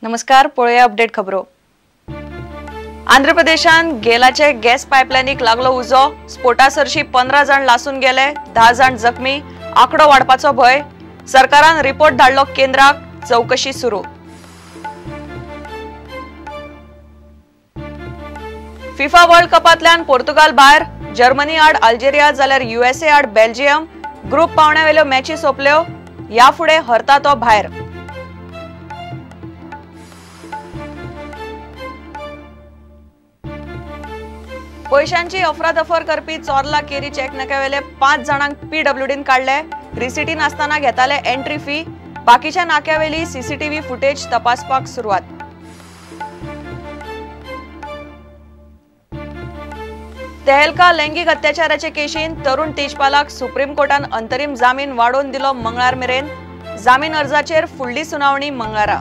नमस्कार, पळया अपडेट खबरो। आंध्र प्रदेशान गेलाचे गॅस पाइपलाइनीक लागलो उजो। स्फोटा सरशी 15 जण लासून गेले, 10 जण जखमी। आकडो वाडपाचो भय। सरकारान रिपोर्ट धाडलो केंद्राक, चौकशी सुरू। फिफा वर्ल्ड कपांतल्यान पोर्तुगाल भायर, जर्मनी आड अल्जेरिया जाल्यार यूएसए आड बेल्जियम। ग्रुप पावण्यावेल्यो मॅची सोपल्यो, या फुडें हरता तो भायर। पैशांची अफरातफर करपी चोरला केरी चेक नाक्यावेले 5 जणांक पीडब्ल्यूडीन काढले। रिसिटी नासतना घेताले एंट्री फी। बाकीच्या नाक्यावेली सीसीटीव्ही फुटेज तपासपाक सुरवात। तेहलका लैंगिक अत्याचाराचे केशीन तरुण तेजपालाक सुप्रीम कोर्टान अंतरीम जामीन वाडोवन दिलो मंगळार मेरेन। जामीन अर्जाचेर फुडली सुनावणी मंगळारा।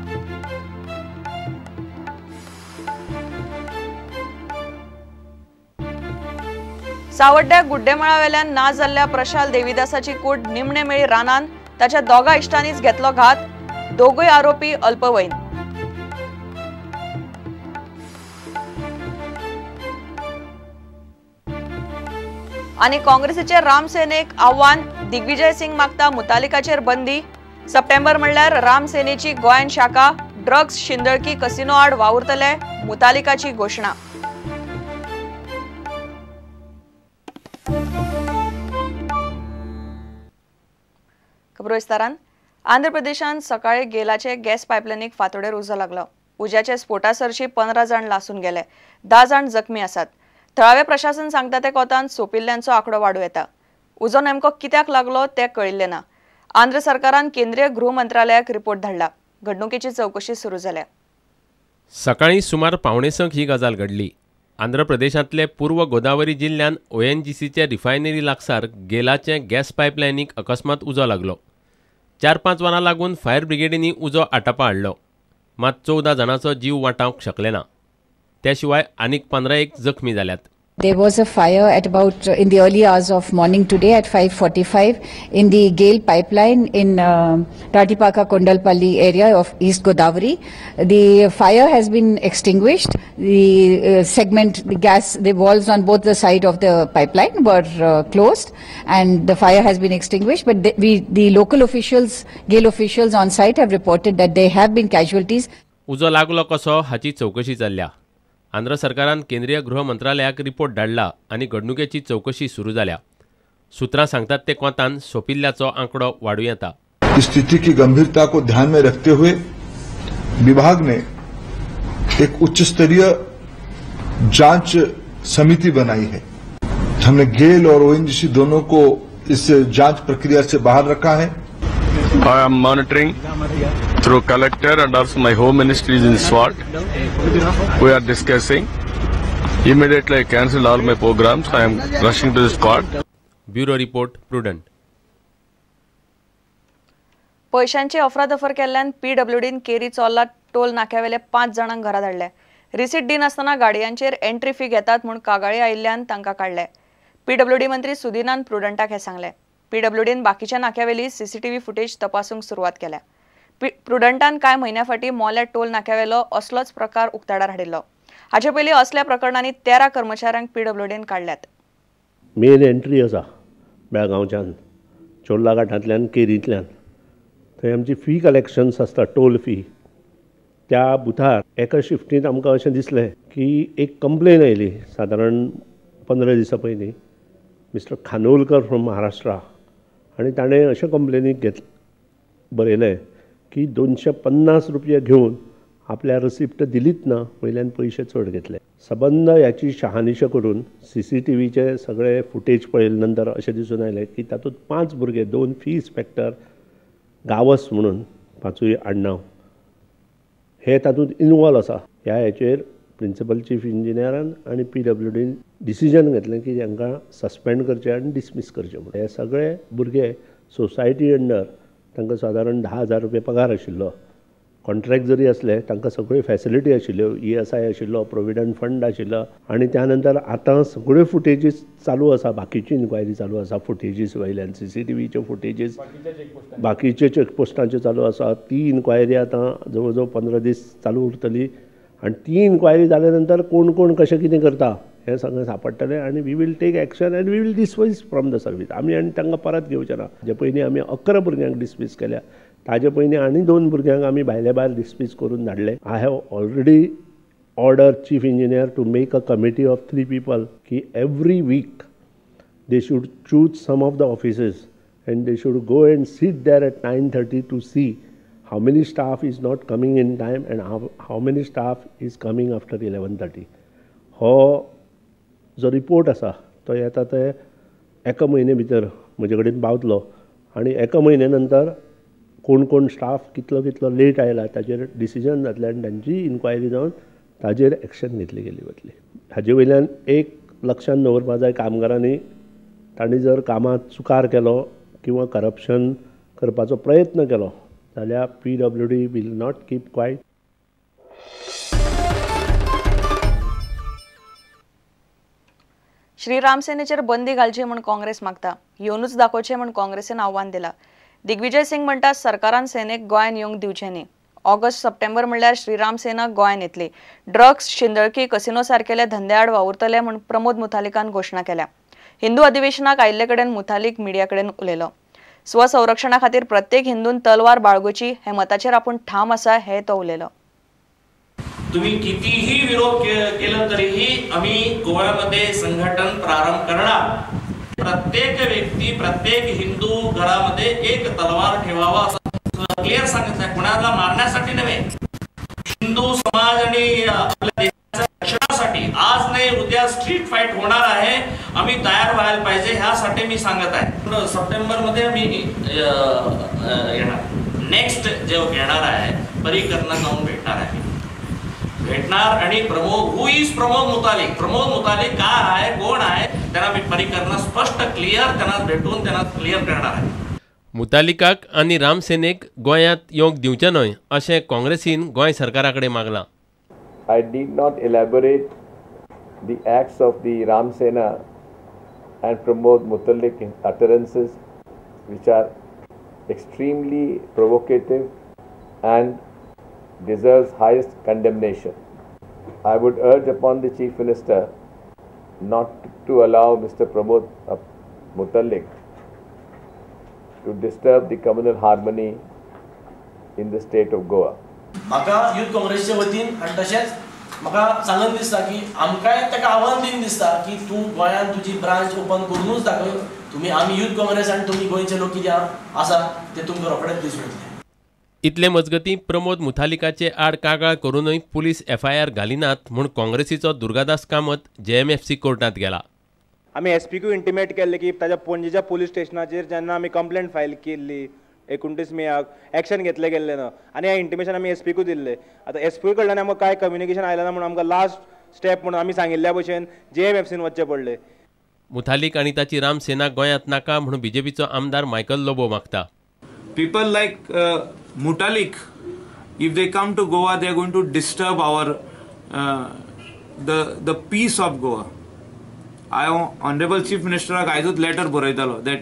सावड्ड्या गुड्डेमळावेल्यान ना जाल्ल्या प्रशाल देविदासाची कूड निमणे मेळी रानान। ताच्या दोगा इश्टांनीच घेतलो घात। दोगूय आरोपी अल्पवयीन। आणि काँग्रेसीचे राम सेनेक आव्हान। दिग्विजय सिंग मागता मुतालिकाचेर बंदी। सप्टेंबर म्हणल्यार राम सेनेची गोंयान शाखा। ड्रग्स शिंदळकी कसिनो आड वावुरतले, मुतालिकाची घोषणा। खबरो विस्तारान। आंध्र प्रदेशान सकाळी गेलाचे गॅस पाइपलाइनीक फातोडेर उजो लागलो। उज्याचे स्फोटा सरशी 15 जण लासून गेले, 10 जण जखमी आसात। थळावे प्रशासन सांगता ते कोतान सोपिल्ल्यांचो आकडो वाडू येता। उजो नेमको कित्याक लागलो ते कळिल्ले ना। आंध्र सरकारान केंद्रीय गृह मंत्रालयाक रिपोर्ट धाडला। घडणुकेची चौकशी सुरू जाल्या। सकाळी सुमार 5:45 ही गजाल घडली। आंध्र प्रदेशांतले पूर्व गोदावरी जिल्ह्यान ओएनजीसीचे रिफायनरी लागसार गेलाचे गॅस पाइपलाइनीक अकस्मात उजो लागलो। 4-5 वरां लागून फायर ब्रिगेडींनी उजो आटापा हाडलो, मात 14 जणांचो जीव वाटावंक शकले ना। त्या शिवाय आनीक 15 जखमी जाल्यात। There was a fire at about in the early hours of morning today at 5:45 in the GAIL pipeline in Ratipaka Kondalpalli area of East Godavari. The fire has been extinguished. The segment, the gas, the valves on both the side of the pipeline were closed, and the fire has been extinguished. But the local officials, GAIL officials on site have reported that there have been casualties. उजो लागलो कसो हाची चौकशी चल्ल्या। आंध्र सरकारान केंद्रीय गृह मंत्रालयाक report धाडला आणि घडणुकेची चौकशी सुरू जाल्या। सूत्रां सांगतात ते कोतान सोपिल्ल्याचो आंकडो वाडू येता। स्थिति की गंभीरता को ध्यान में रखते हुए विभाग ने एक उच्च स्तरीय जांच समिति बनाई है। हमने गेल और ओएनजीसी दोनों को इस जांच प्रक्रिया से बाहर रखा है। I am monitoring through collector and also my home ministry is in SWAT. We are discussing. Immediately I cancel all my programs. I am rushing to the spot. Bureau report prudent. पैशांची अफरातफर केल्ल्यान पीडब्ल्यूडीन carry चोरला toll नाक्यावेले 5 जणांक घरा धाडले। Receipt दिनासतना गाडयांचेर entry fee घेतात म्हूण कागाळी आयिल्ल्यान तांकां काडले। पीडब्ल्यूडी मंत्री सुदीनान प्रुडंटाक हे सांगले। पीडब्ल्यूडीन बाकीच्या नाक्यावेली सीसीटीव्ही फुटेज तपासूंक सुरवात केल्या। प्रुडंटान कांय म्हयन्या फाटीं मोल्या टोल नाक्यावेलो असलोच प्रकार उक्ताडार हाडिल्लो। हाचे पयलीं असल्या प्रकरणांनी 13 कर्मचाऱ्यांक पीडब्ल्यूडीन काडल्यात। मेन एंट्री आसा बेळगांवच्यान चोर्ला घाटांतल्यान केरींतल्यान, थंय आमची फी कलेक्शन्स आसता, टोल फी। त्या बुथार एका शिफ्टींत आमकां अशें दिसलें की एक कंप्लेन आयली सादारण 15 दिसां पयलीं, मिस्टर खानोलकर फ्रॉम महाराष्ट्रा, आनी ताणें अशें कंप्लेनीक बरयलें की 250 रुपया घेवन आपल्या रिसिप्ट दिलीच ना, वयल्यान पयशे चड घेतले। सबंद ह्याची शहानिशा करून सीसीटीव्हीचे सगळे फुटेज पळयले नंतर अशें दिसून आयलें की तातूंत 5 भुरगे, 2 फी इन्स्पेक्टर, गावस म्हणून 5य आडनांव, हे तातूंत इनवॉल्व आसा। ह्या हेचेर प्रिंसिपल चीफ इंजिनियरान आनी पीडब्ल्यूडीन डिसिजन घेतलें की तांकां सस्पेंड करचें आनी डिसमीस करचें म्हणून। हे सगळे भुरगे सोसायटी अंडर तांकां सादारण 10,000 रुपया पगार आशिल्लो। कॉन्ट्रॅक्ट जरी असले तांकां सगळ्यो फॅसिलिटी आशिल्ल्यो, ESI आशिल्लो, प्रोविडंट फंड आशिल्लो आणि त्या नंतर आतां सगळ्यो फुटेजीस चालू आसा, बाकीची इन्क्वायरी चालू आसा फुटेजीस वयल्यान, CCTVच्यो फुटेजीस बाकीचे चॅकपोस्टांच्यो चालू आसा. ती इन्क्वायरी आतां जवळ जवळ 15 दीस चालू उरतली आणि ती इन्क्वायरी जाल्या नंतर कोण कोण कशें कितें करता हें सगळें सांपडटलें आणि we will take action and we will dismiss from the service. आमी आनी तांकां परत घेवचें ना. जे पयलीं आमी 11 भुरग्यांक डिसमीस केल्या ताजे पयलीं आनी 2 भुरग्यांक आमी भायल्या भायर डिसमीस करून धाडले. I have already order chief engineer to make a committee of 3 people की every week they should choose some of the offices and they should go and sit there at 9:30 to see how many staff is not coming in time and how many staff is coming after 11:30. हो जो report आसा तो येता ते एका म्हयने भितर म्हजे कडेन पावतलो आनी एका म्हयने नंतर कोण कोण स्टाफ कितलो कितलो लेट आयला ताचेर डिसिजन जातलें आनी तांची इन्क्वायरी जावन ताचेर एक्शन घेतली गेली वतली. हाजे वयल्यान एक लक्षांत दवरपा जाय कामगारांनी, तांणी जर कामांत चुकार केलो किंवा करप्शन करपाचो प्रयत्न केलो जाल्यार PWD will not keep quiet. Shriram सेनेचेर बंदी घालची म्हूण काँग्रेस मागता. येवनूच दाखोवचें म्हूण काँग्रेसीन आव्हान दिलां. दिग्विजय सिंग म्हणटा सरकारान सेनेक गोंयान येवंक दिवचें न्ही. ऑगस्ट सप्टेंबर म्हणल्यार श्रीराम सेना गोंयान येतली. ड्रग्स, शिंदळकी, कसिनो सारकेले धंदे आड वावुरतले म्हूण प्रमोद मुतालिकान घोशणा केल्या. हिंदू अधिवेशनाक आयिल्ले कडेन मुतालिक मिडिया कडेन उलयलो. स्वसंरक्षणा खातीर प्रत्येक हिंदून तलवार बाळगुची हे मताचेर आपूण ठाम आसा हे तो उलयलो. तुम्ही कितीही विरोध केलं तरीही आम्ही गोव्यामध्ये संघटन प्रारंभ करणार. प्रत्येक व्यक्ती, प्रत्येक हिंदू घरामध्ये एक तलवार ठेवावा असं क्लिअर सांगितलंय. कुणाला मारण्यासाठी नव्हे, हिंदू समाज आणि आपल्या देशाच्या रक्षणासाठी. आज नाही उद्या स्ट्रीट फाईट होणार आहे, आम्ही तयार व्हायला पाहिजे ह्यासाठी मी सांगत आहे. सप्टेंबरमध्ये आम्ही येणार. नेक्स्ट जे येणार आहे परिकरना जाऊन भेटणार आहे, भेटणार आणि प्रमोद मुतालिक काय आहे, कोण आहे त्यांना मी परिकरना स्पष्ट क्लिअर त्यांना भेटून त्यांना क्लिअर करणार आहे. मुतालिकाक आनी राम सेनेक गोंयांत येवंक दिवचें न्हय अशें काँग्रेसीन गोंय सरकारा कडेन मागलां. I did not elaborate the acts of the Ram Sena and Pramod Mutalik utterances, which are extremely provocative and deserves highest condemnation. I would urge upon the Chief Minister not to allow Mr. Pramod Mutalik to disturb the communal harmony in the state of Goa. म्हाका youth काँग्रेसच्या वतीन आनी तशेंच म्हाका सांगन दिसता की आमकांय ताका आव्हान दिन दिसता की तूं गोंयांत तुजी ब्रांच ओपन करूनच दाखय. तुमी आमी यूथ काँग्रेस आनी तुमी गोंयचे लोक कितें आसा ते तुमकां रोखडेच दिसून येतलें. इतले मजगतीं प्रमोद मुतालिकाचे आड कागाळ करूनय पुलीस FIR घालिनात म्हूण काँग्रेसीचो दुर्गादास कामत JMFC कोर्टांत गेला. आमी SPQ इंटिमेट केल्ले की ताच्या पणजेच्या पुलीस स्टेशनाचेर जेन्ना आमी कंप्लेंट फायल केल्ली 29 मेक एक्शन घेतले गेल्ले ना आनी हें इंटिमेशन आमी SPQ दिल्ले. आतां SPQ कडल्यान आमकां कांय कम्युनिकेशन आयलें ना म्हणून आमकां लास्ट स्टेप म्हणून आमी सांगिल्ल्या भशेन JMFCन वचचें पडलें. मुतालिक आनी ताची राम सेना गोंयांत नाका म्हणून BJPचो आमदार मायकल लोबो मागता. People like Mutalik, if they come to Goa, they are going to disturb our the peace of Goa. I Honorable Chief Minister आयजूच letter बरयतालो that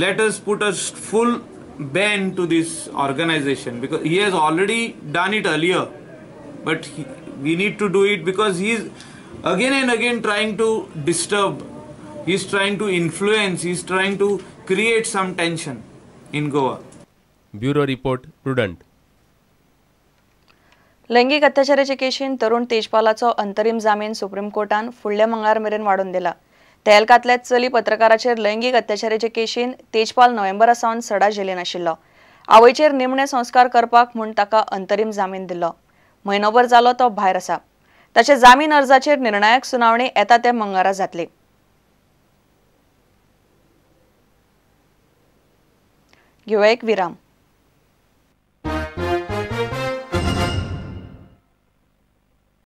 let us put a full ban to this organization because he has already done it earlier, but we need to do it because he is again and again trying to disturb. He is trying to influence. He is trying to create some tension in Goa. Bureau Report, Prudent. लैंगिक अत्याचाराचे केशीन तरुण तेजपालाचो अंतरीम जामीन supreme कोर्टान फुडल्या मंगळार मेरेन वाडोवन दिला. तेलकातल्या चली पत्रकाराचेर लैंगिक अत्याचाराचे केशीन तेजपाल नोव्हेंबरा सावन सडा जेलीन आशिल्लो. आवयचेर निमणे संस्कार करपाक म्हूण ताका अंतरीम जामीन दिल्लो. म्हयनोभर जालो तो भायर आसा. ताचे जामीन अर्जाचेर निर्णायक सुनावणी येता ते मंगळारा जातली. घेऊया एक विराम.